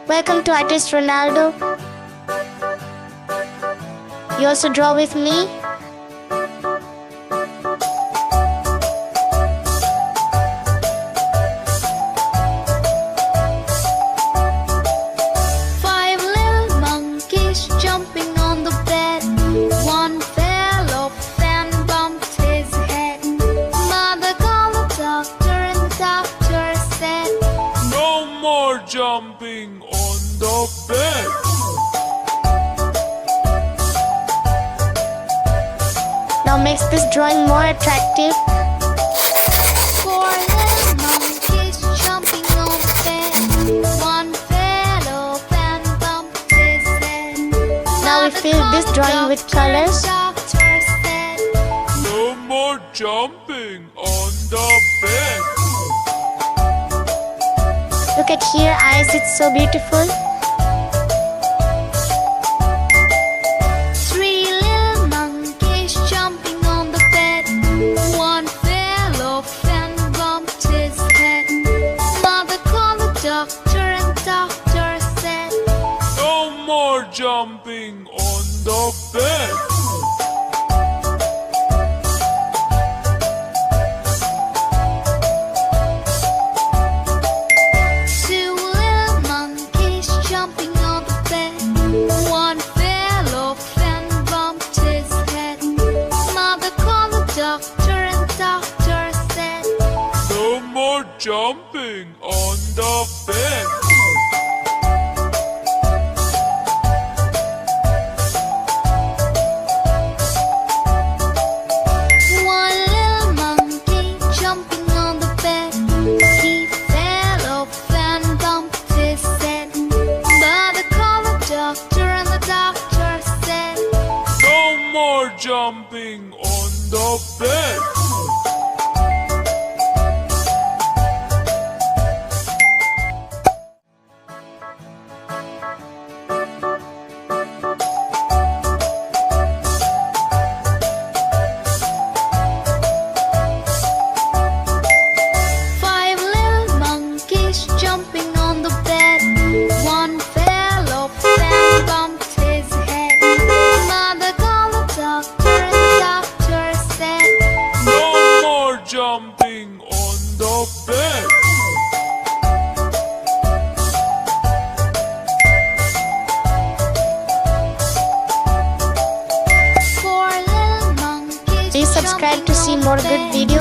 Welcome to Artist Ronaldo. You also draw with me? Five little monkeys jumping on the bed. One fell off and bumped his head. Mother called the doctor and the doctor said, "No more jumping on the bed." Now makes this drawing more attractive. four little monkeys jumping on the bed. One fell off and bumped his head. Now we fill this drawing with colors. Doctor said, No more jumping on the bed. Look at here, eyes, it's so beautiful. three little monkeys jumping on the bed. One fell off and bumped his head. Mother called the doctor and the doctor said, No more jumping on the bed. two little monkeys jumping on the bed. One fell off and bumped his head. Mother called the doctor and the doctor said, No more jumping on the bed. one little monkey jumping on the bed. He fell off and bumped his head. Mother called the doctor and the doctor said, No more jumping on the bed. five little monkeys jumping on the bed. One fell off and bumped his head. Mother called the doctor and the doctor said, No more jumping on the bed. four little monkeys Please subscribe to see more good videos.